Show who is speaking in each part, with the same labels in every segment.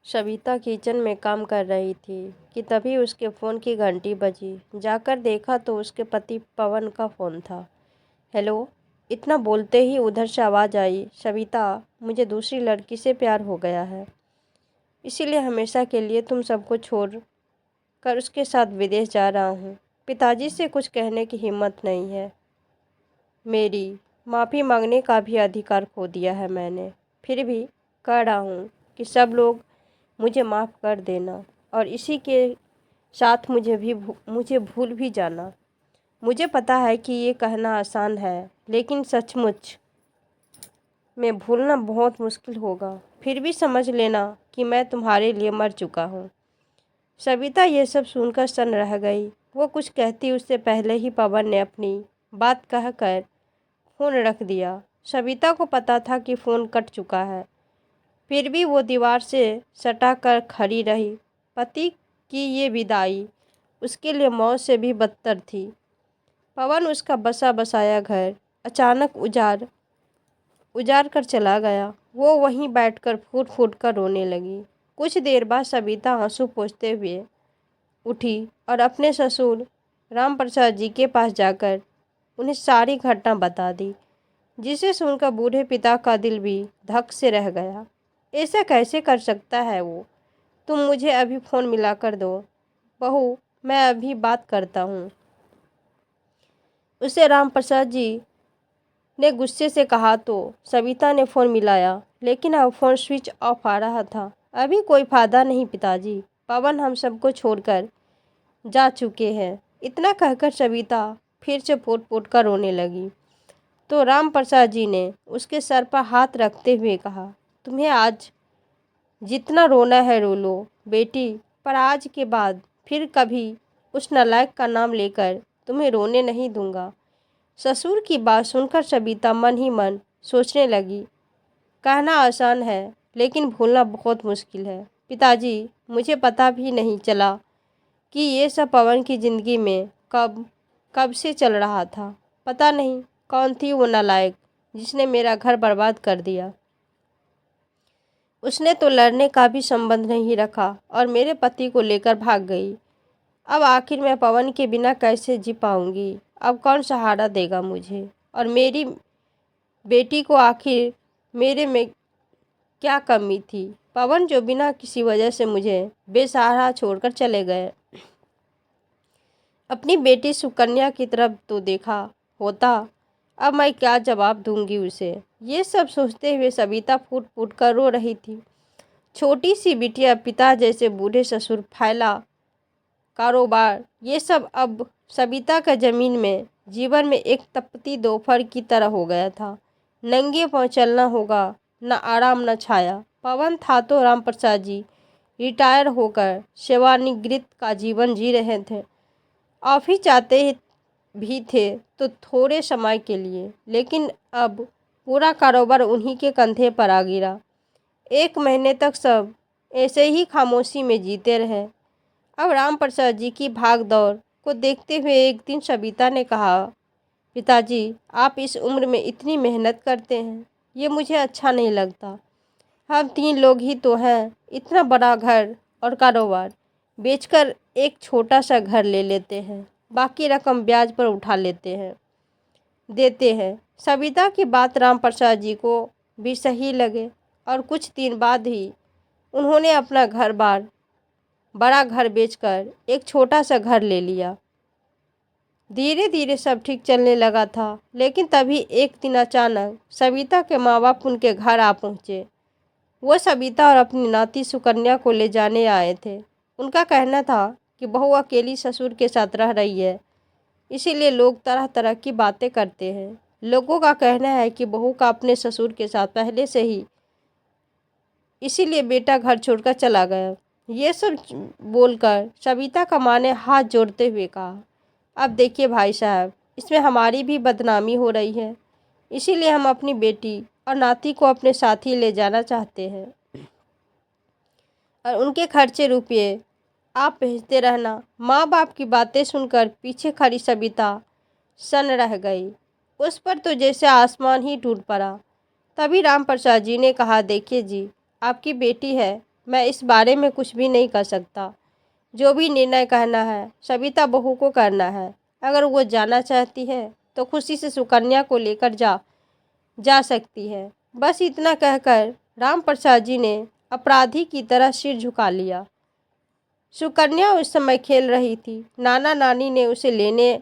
Speaker 1: Savita kitchen में काम कर रही थी कि तभी उसके फ़ोन की घंटी बजी। जाकर देखा तो उसके पति पवन का फ़ोन था। हेलो, इतना बोलते ही उधर से आवाज़ आई, सविता, मुझे दूसरी लड़की से प्यार हो गया है, इसीलिए हमेशा के लिए तुम सबको छोड़ कर उसके साथ विदेश जा रहा हूँ। पिताजी से कुछ कहने की हिम्मत नहीं है। मेरी माफ़ी मांगने का भी अधिकार खो दिया है मैंने। फिर भी कह रहा हूँ कि सब लोग मुझे माफ़ कर देना और इसी के साथ मुझे भूल भी जाना। मुझे पता है कि ये कहना आसान है, लेकिन सचमुच में भूलना बहुत मुश्किल होगा। फिर भी समझ लेना कि मैं तुम्हारे लिए मर चुका हूँ। सविता ये सब सुनकर सन्न रह गई। वो कुछ कहती उससे पहले ही पवन ने अपनी बात कहकर फ़ोन रख दिया। सविता को पता था कि फ़ोन कट चुका है, फिर भी वो दीवार से सटा कर खड़ी रही। पति की ये विदाई उसके लिए मौत से भी बदतर थी। पवन उसका बसा बसाया घर अचानक उजाड़ कर चला गया। वो वहीं बैठकर फूट फूट कर रोने लगी। कुछ देर बाद सविता आंसू पोंछते हुए उठी और अपने ससुर राम प्रसाद जी के पास जाकर उन्हें सारी घटना बता दी, जिसे सुनकर बूढ़े पिता का दिल भी धक से रह गया। ऐसा कैसे कर सकता है वो? तुम मुझे अभी फ़ोन मिला कर दो बहू, मैं अभी बात करता हूँ, उसे राम प्रसाद जी ने गुस्से से कहा। तो सविता ने फ़ोन मिलाया, लेकिन अब फ़ोन स्विच ऑफ आ रहा था। अभी कोई फायदा नहीं पिताजी, पवन हम सबको छोड़कर जा चुके हैं। इतना कहकर सविता फिर से पोट पोट कर रोने लगी। तो राम प्रसाद जी ने उसके सर पर हाथ रखते हुए कहा, तुम्हें आज जितना रोना है रो लो बेटी, पर आज के बाद फिर कभी उस नालायक का नाम लेकर तुम्हें रोने नहीं दूंगा। ससुर की बात सुनकर सविता मन ही मन सोचने लगी, कहना आसान है लेकिन भूलना बहुत मुश्किल है। पिताजी, मुझे पता भी नहीं चला कि ये सब पवन की ज़िंदगी में कब कब से चल रहा था। पता नहीं कौन थी वो नालायक जिसने मेरा घर बर्बाद कर दिया। उसने तो लड़ने का भी संबंध नहीं रखा और मेरे पति को लेकर भाग गई। अब आखिर मैं पवन के बिना कैसे जी पाऊंगी? अब कौन सहारा देगा मुझे? और मेरी बेटी को आखिर मेरे में क्या कमी थी? पवन जो बिना किसी वजह से मुझे बेसहारा छोड़कर चले गए। अपनी बेटी सुकन्या की तरफ तो देखा होता, अब मैं क्या जवाब दूंगी उसे? ये सब सोचते हुए सविता फूट फूट कर रो रही थी। छोटी सी बिटिया, पिता जैसे बूढ़े ससुर, फैला कारोबार, ये सब अब सविता का ज़मीन में जीवन में एक तपती दोपहर की तरह हो गया था। नंगे पाँव चलना होगा, न आराम न छाया। पवन था तो राम प्रसाद जी रिटायर होकर सेवानिवृत्त का जीवन जी रहे थे। ऑफिस जाते भी थे तो थोड़े समय के लिए, लेकिन अब पूरा कारोबार उन्हीं के कंधे पर आ गिरा। 1 महीने तक सब ऐसे ही खामोशी में जीते रहे। अब राम प्रसाद जी की भाग दौड़ को देखते हुए एक दिन सविता ने कहा, पिताजी, आप इस उम्र में इतनी मेहनत करते हैं, ये मुझे अच्छा नहीं लगता। हम 3 लोग ही तो हैं, इतना बड़ा घर और कारोबार बेचकर एक छोटा सा घर ले लेते हैं, बाकी रकम ब्याज पर उठा देते हैं। सविता की बात राम प्रसाद जी को भी सही लगे और कुछ दिन बाद ही उन्होंने अपना घर बार बड़ा घर बेचकर एक छोटा सा घर ले लिया। धीरे धीरे सब ठीक चलने लगा था, लेकिन तभी एक दिन अचानक सविता के माँ बाप उनके घर आ पहुँचे। वो सविता और अपनी नाती सुकन्या को ले जाने आए थे। उनका कहना था कि बहू अकेली ससुर के साथ रह रही है, इसीलिए लोग तरह तरह की बातें करते हैं। लोगों का कहना है कि बहू का अपने ससुर के साथ पहले से ही, इसीलिए बेटा घर छोड़कर चला गया। ये सब बोलकर सविता का माँ ने हाथ जोड़ते हुए कहा, अब देखिए भाई साहब, इसमें हमारी भी बदनामी हो रही है, इसीलिए हम अपनी बेटी और नाती को अपने साथ ही ले जाना चाहते हैं और उनके खर्चे रुपये आप भेजते रहना। माँ बाप की बातें सुनकर पीछे खड़ी सविता सन रह गई। उस पर तो जैसे आसमान ही टूट पड़ा। तभी राम प्रसाद जी ने कहा, देखिए जी, आपकी बेटी है, मैं इस बारे में कुछ भी नहीं कर सकता। जो भी निर्णय कहना है सविता बहू को करना है। अगर वो जाना चाहती है तो खुशी से सुकन्या को लेकर जा सकती है। बस इतना कहकर राम प्रसाद जी ने अपराधी की तरह सिर झुका लिया। सुकन्या उस समय खेल रही थी। नाना नानी ने उसे लेने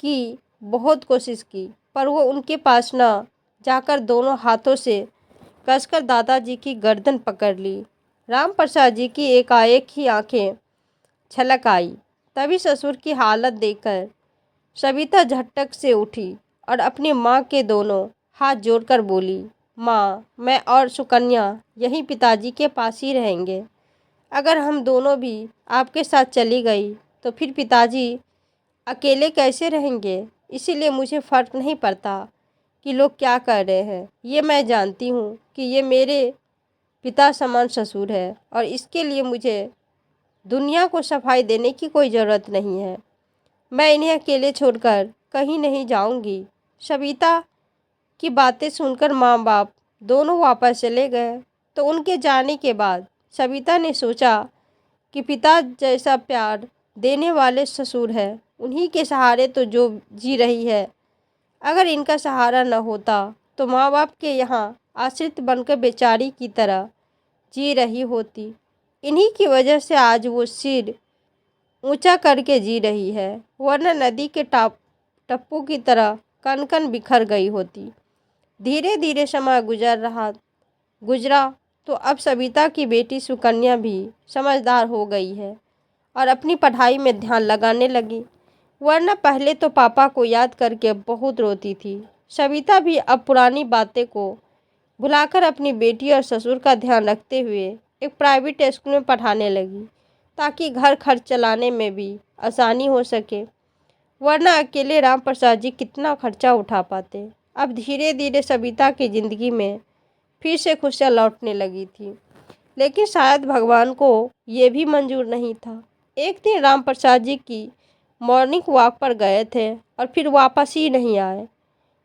Speaker 1: की बहुत कोशिश की, पर वो उनके पास न जाकर दोनों हाथों से कसकर दादाजी की गर्दन पकड़ ली। राम प्रसाद जी की एकाएक ही आंखें छलक आई। तभी ससुर की हालत देखकर सविता झटक से उठी और अपनी माँ के दोनों हाथ जोड़कर बोली, माँ, मैं और सुकन्या यहीं पिताजी के पास ही रहेंगे। अगर हम दोनों भी आपके साथ चली गई तो फिर पिताजी अकेले कैसे रहेंगे? इसीलिए मुझे फ़र्क नहीं पड़ता कि लोग क्या कर रहे हैं। ये मैं जानती हूँ कि ये मेरे पिता समान ससुर है और इसके लिए मुझे दुनिया को सफाई देने की कोई ज़रूरत नहीं है। मैं इन्हें अकेले छोड़कर कहीं नहीं जाऊंगी। सविता की बातें सुनकर माँ बाप दोनों वापस चले गए। तो उनके जाने के बाद सविता ने सोचा कि पिता जैसा प्यार देने वाले ससुर है, उन्हीं के सहारे तो जो जी रही है। अगर इनका सहारा न होता तो माँ बाप के यहाँ आश्रित बनकर बेचारी की तरह जी रही होती। इन्हीं की वजह से आज वो सिर ऊंचा करके जी रही है, वरना नदी के टप्पू की तरह कण कण बिखर गई होती। धीरे धीरे समय गुजरा तो अब सविता की बेटी सुकन्या भी समझदार हो गई है और अपनी पढ़ाई में ध्यान लगाने लगी, वरना पहले तो पापा को याद करके बहुत रोती थी। सविता भी अब पुरानी बातें को भुलाकर अपनी बेटी और ससुर का ध्यान रखते हुए एक प्राइवेट स्कूल में पढ़ाने लगी, ताकि घर खर्च चलाने में भी आसानी हो सके, वरना अकेले राम प्रसाद जी कितना खर्चा उठा पाते। अब धीरे धीरे सविता की ज़िंदगी में फिर से खुशियाँ लौटने लगी थी, लेकिन शायद भगवान को ये भी मंजूर नहीं था। एक दिन राम प्रसाद जी की मॉर्निंग वॉक पर गए थे और फिर वापस ही नहीं आए।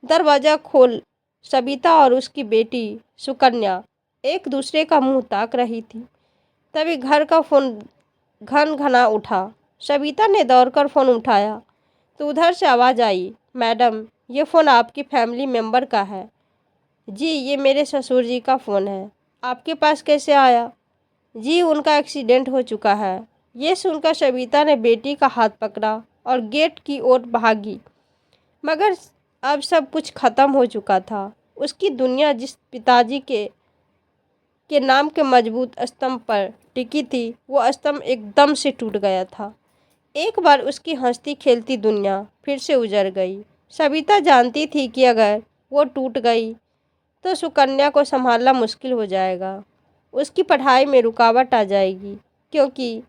Speaker 1: दरवाज़ा खोल सविता और उसकी बेटी सुकन्या एक दूसरे का मुंह ताक रही थी। तभी घर का फ़ोन घन घना उठा। सविता ने दौड़कर फ़ोन उठाया तो उधर से आवाज़ आई, मैडम, ये फ़ोन आपकी फैमिली मेम्बर का है। जी, ये मेरे ससुर जी का फ़ोन है। आपके पास कैसे आया? जी, उनका एक्सीडेंट हो चुका है। ये सुनकर सविता ने बेटी का हाथ पकड़ा और गेट की ओर भागी, मगर अब सब कुछ खत्म हो चुका था। उसकी दुनिया जिस पिताजी के नाम के मजबूत स्तंभ पर टिकी थी, वो स्तंभ एकदम से टूट गया था। एक बार उसकी हंसती खेलती दुनिया फिर से उजड़ गई। सविता जानती थी कि अगर वो टूट गई तो सुकन्या को संभालना मुश्किल हो जाएगा। उसकी पढ़ाई में रुकावट आ जाएगी, क्योंकि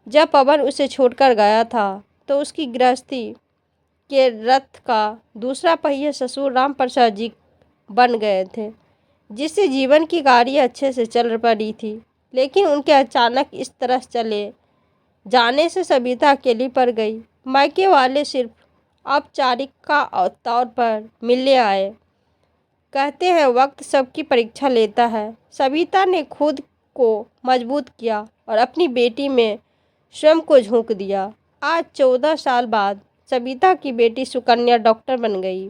Speaker 1: जब पवन उसे छोड़कर गया था तो उसकी गृहस्थी के रथ का दूसरा पहिया ससुर राम प्रसाद जी बन गए थे, जिससे जीवन की गाड़ी अच्छे से चल पड़ी थी। लेकिन उनके अचानक इस तरह चले जाने से सविता अकेली पड़ गई। मायके वाले सिर्फ औपचारिक का तौर पर मिलने आए। कहते हैं वक्त सबकी परीक्षा लेता है। सविता ने खुद को मजबूत किया और अपनी बेटी में स्वयं को झोंक दिया। आज 14 साल बाद सविता की बेटी सुकन्या डॉक्टर बन गई।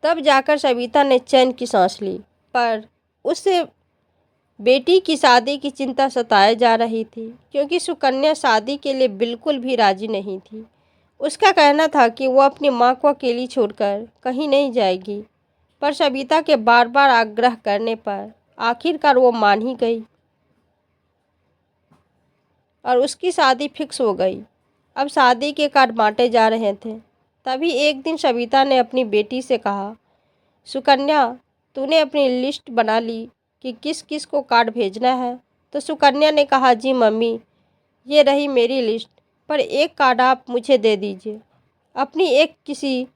Speaker 1: तब जाकर सविता ने चैन की सांस ली, पर उससे बेटी की शादी की चिंता सताए जा रही थी, क्योंकि सुकन्या शादी के लिए बिल्कुल भी राजी नहीं थी। उसका कहना था कि वो अपनी माँ को अकेली छोड़कर कहीं नहीं जाएगी, पर सविता के बार बार आग्रह करने पर आखिरकार वो मान ही गई और उसकी शादी फिक्स हो गई। अब शादी के कार्ड बांटे जा रहे थे। तभी एक दिन सविता ने अपनी बेटी से कहा, सुकन्या, तूने अपनी लिस्ट बना ली कि किस किस को कार्ड भेजना है? तो सुकन्या ने कहा, जी मम्मी, ये रही मेरी लिस्ट, पर एक कार्ड आप मुझे दे दीजिए। अपनी एक किसी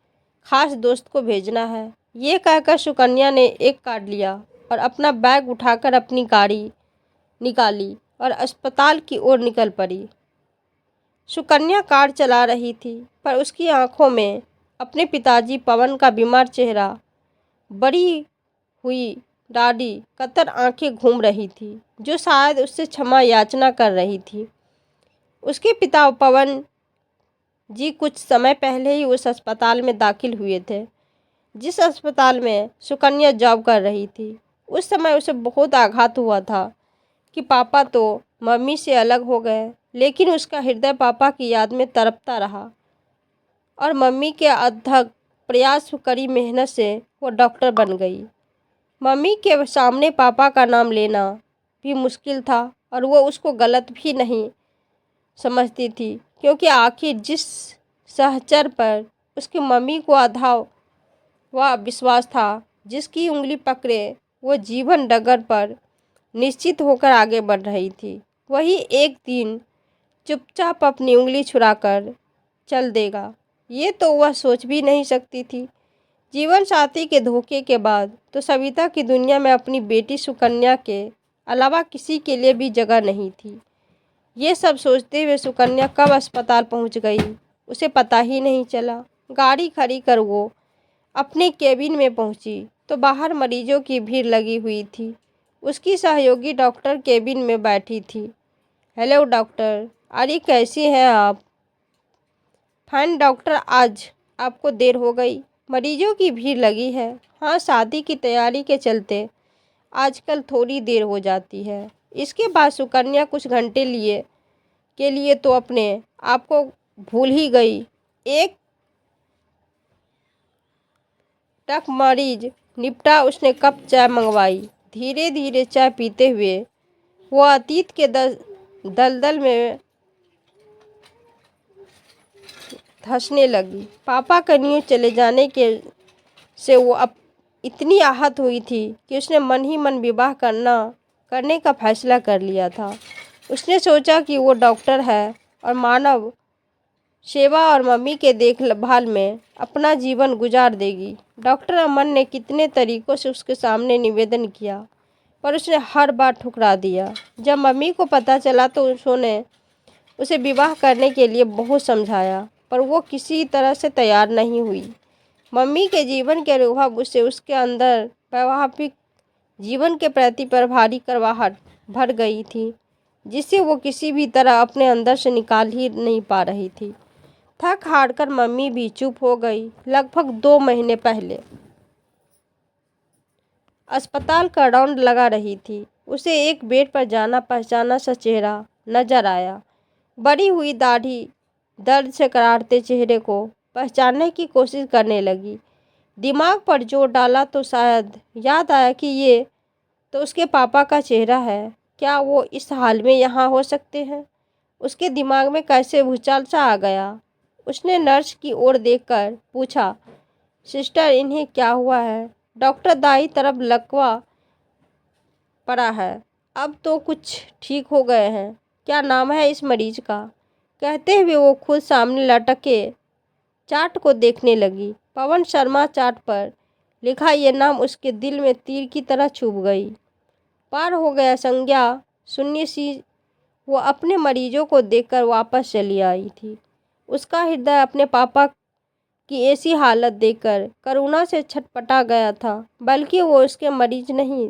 Speaker 1: खास दोस्त को भेजना है। ये कहकर सुकन्या ने एक कार्ड लिया और अपना बैग उठाकर अपनी गाड़ी निकाली और अस्पताल की ओर निकल पड़ी। सुकन्या कार चला रही थी, पर उसकी आंखों में अपने पिताजी पवन का बीमार चेहरा बड़ी हुई दाढ़ी कतर आंखें घूम रही थी, जो शायद उससे क्षमा याचना कर रही थी। उसके पिता पवन जी कुछ समय पहले ही उस अस्पताल में दाखिल हुए थे, जिस अस्पताल में सुकन्या जॉब कर रही थी। उस समय उसे बहुत आघात हुआ था कि पापा तो मम्मी से अलग हो गए, लेकिन उसका हृदय पापा की याद में तड़पता रहा और मम्मी के अथक प्रयास कड़ी मेहनत से वो डॉक्टर बन गई। मम्मी के सामने पापा का नाम लेना भी मुश्किल था और वो उसको गलत भी नहीं समझती थी, क्योंकि आखिर जिस सहचर पर उसकी मम्मी को आधा वह विश्वास था, जिसकी उंगली पकड़े वो जीवन डगर पर निश्चित होकर आगे बढ़ रही थी, वही एक दिन चुपचाप अपनी उंगली छुड़ाकर चल देगा, ये तो वह सोच भी नहीं सकती थी। जीवन साथी के धोखे के बाद तो सविता की दुनिया में अपनी बेटी सुकन्या के अलावा किसी के लिए भी जगह नहीं थी। ये सब सोचते हुए सुकन्या कब अस्पताल पहुंच गई, उसे पता ही नहीं चला। गाड़ी खड़ी कर वो अपने केबिन में पहुंची तो बाहर मरीजों की भीड़ लगी हुई थी। उसकी सहयोगी डॉक्टर केबिन में बैठी थी। हेलो डॉक्टर, अरे कैसी हैं आप? फाइन डॉक्टर, आज आपको देर हो गई, मरीजों की भीड़ लगी है। हाँ, शादी की तैयारी के चलते आजकल थोड़ी देर हो जाती है। इसके बाद सुकन्या कुछ घंटे के लिए तो अपने आप को भूल ही गई। एक टक मरीज निपटा, उसने कप चाय मंगवाई। धीरे धीरे चाय पीते हुए वो अतीत के दलदल में धंसने लगी। पापा का न्यू चले जाने के से वो अब इतनी आहत हुई थी कि उसने मन ही मन विवाह करने का फैसला कर लिया था। उसने सोचा कि वो डॉक्टर है और मानव सेवा और मम्मी के देखभाल में अपना जीवन गुजार देगी। डॉक्टर अमन ने कितने तरीकों से उसके सामने निवेदन किया, पर उसने हर बार ठुकरा दिया। जब मम्मी को पता चला तो उन्होंने उसे विवाह करने के लिए बहुत समझाया, पर वो किसी तरह से तैयार नहीं हुई। मम्मी के जीवन के अनुभव उसे उसके अंदर वैवाहिक जीवन के प्रति भारी करवाहट भर गई थी, जिसे वो किसी भी तरह अपने अंदर से निकाल ही नहीं पा रही थी। थक हार कर मम्मी भी चुप हो गई। लगभग 2 महीने पहले अस्पताल का राउंड लगा रही थी, उसे एक बेड पर जाना पहचाना सा चेहरा नजर आया। बड़ी हुई दाढ़ी दर्द से कराहते चेहरे को पहचानने की कोशिश करने लगी। दिमाग पर जोर डाला तो शायद याद आया कि ये तो उसके पापा का चेहरा है। क्या वो इस हाल में यहाँ हो सकते हैं? उसके दिमाग में कैसे भूचाल सा आ गया। उसने नर्स की ओर देखकर पूछा, सिस्टर, इन्हें क्या हुआ है? डॉक्टर दाई तरफ लकवा पड़ा है। अब तो कुछ ठीक हो गए हैं। क्या नाम है इस मरीज का? कहते हुए वो खुद सामने लटके चार्ट को देखने लगी। पवन शर्मा। चार्ट पर लिखा ये नाम उसके दिल में तीर की तरह चुभ गई। पार हो गया संज्ञा शून्य सी। वो अपने मरीजों को देखकर वापस चली आई थी। उसका हृदय अपने पापा की ऐसी हालत देखकर करुणा से छटपटा गया था। बल्कि वो उसके मरीज नहीं,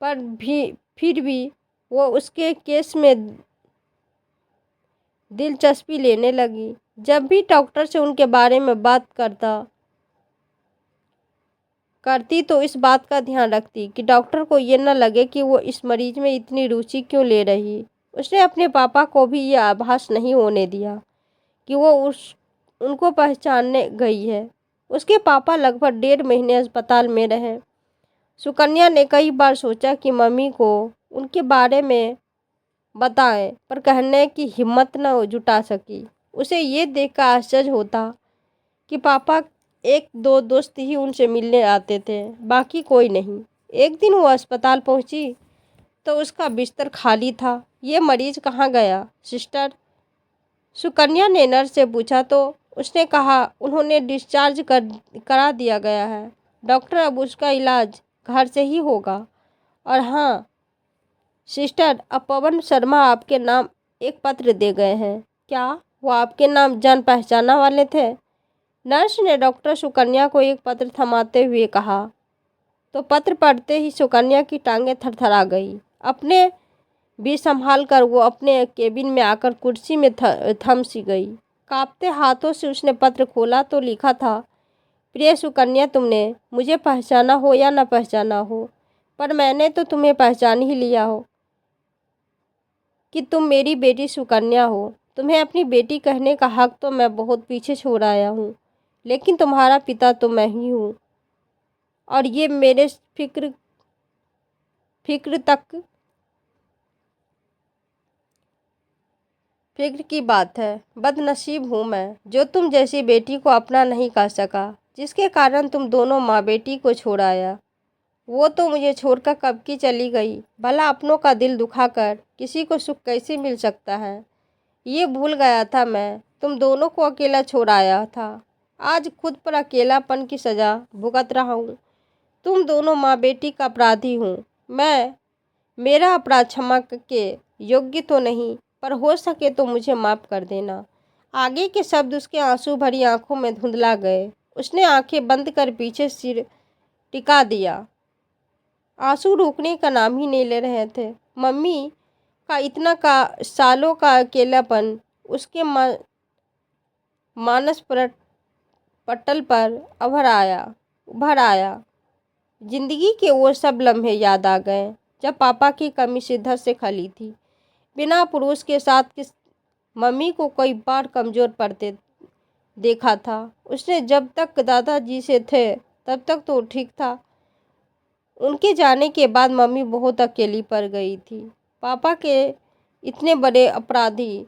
Speaker 1: पर फिर भी वो उसके केस में दिलचस्पी लेने लगी। जब भी डॉक्टर से उनके बारे में बात करती तो इस बात का ध्यान रखती कि डॉक्टर को ये न लगे कि वो इस मरीज में इतनी रुचि क्यों ले रही। उसने अपने पापा को भी ये आभास नहीं होने दिया कि वो उनको पहचानने गई है। उसके पापा लगभग 1.5 महीने अस्पताल में रहे। सुकन्या ने कई बार सोचा कि मम्मी को उनके बारे में बताएं, पर कहने की हिम्मत न जुटा सकी। उसे ये देखकर आश्चर्य होता कि पापा 1-2 दोस्त ही उनसे मिलने आते थे, बाकी कोई नहीं। एक दिन वो अस्पताल पहुंची तो उसका बिस्तर खाली था। ये मरीज कहाँ गया सिस्टर? सुकन्या ने नर्स से पूछा तो उसने कहा उन्होंने डिस्चार्ज करा दिया गया है डॉक्टर, अब उसका इलाज घर से ही होगा। और हाँ सिस्टर, अब पवन शर्मा आपके नाम एक पत्र दे गए हैं। क्या वो आपके नाम जान पहचाना वाले थे? नर्स ने डॉक्टर सुकन्या को एक पत्र थमाते हुए कहा। तो पत्र पढ़ते ही सुकन्या की टांगें थरथरा गई। अपने भी संभाल कर वो अपने केबिन में आकर कुर्सी में थम सी गई। कांपते हाथों से उसने पत्र खोला तो लिखा था, प्रिय सुकन्या, तुमने मुझे पहचाना हो या न पहचाना हो, पर मैंने तो तुम्हें पहचान ही लिया हो कि तुम मेरी बेटी सुकन्या हो। तुम्हें अपनी बेटी कहने का हक तो मैं बहुत पीछे छोड़ आया हूँ, लेकिन तुम्हारा पिता तो मैं ही हूँ। और ये मेरे फिक्र की बात है। बदनसीब हूँ मैं जो तुम जैसी बेटी को अपना नहीं कर सका, जिसके कारण तुम दोनों माँ बेटी को छोड़ आया। वो तो मुझे छोड़कर कब की चली गई। भला अपनों का दिल दुखाकर किसी को सुख कैसे मिल सकता है, ये भूल गया था मैं। तुम दोनों को अकेला छोड़ आया था, आज खुद पर अकेलापन की सज़ा भुगत रहा हूँ। तुम दोनों माँ बेटी का अपराधी हूँ मैं। मेरा अपराध क्षमा के योग्य तो नहीं, पर हो सके तो मुझे माफ़ कर देना। आगे के शब्द उसके आंसू भरी आंखों में धुंधला गए। उसने आंखें बंद कर पीछे सिर टिका दिया। आंसू रुकने का नाम ही नहीं ले रहे थे। मम्मी का इतना का सालों का अकेलापन उसके मानस पटल पर उभर आया। जिंदगी के वो सब लम्हे याद आ गए जब पापा की कमी शिद्दत से खली थी। बिना पुरुष के साथ किस मम्मी को कई बार कमज़ोर पड़ते देखा था उसने। जब तक दादाजी से थे तब तक तो ठीक था। उनके जाने के बाद मम्मी बहुत अकेली पड़ गई थी। पापा के इतने बड़े अपराधी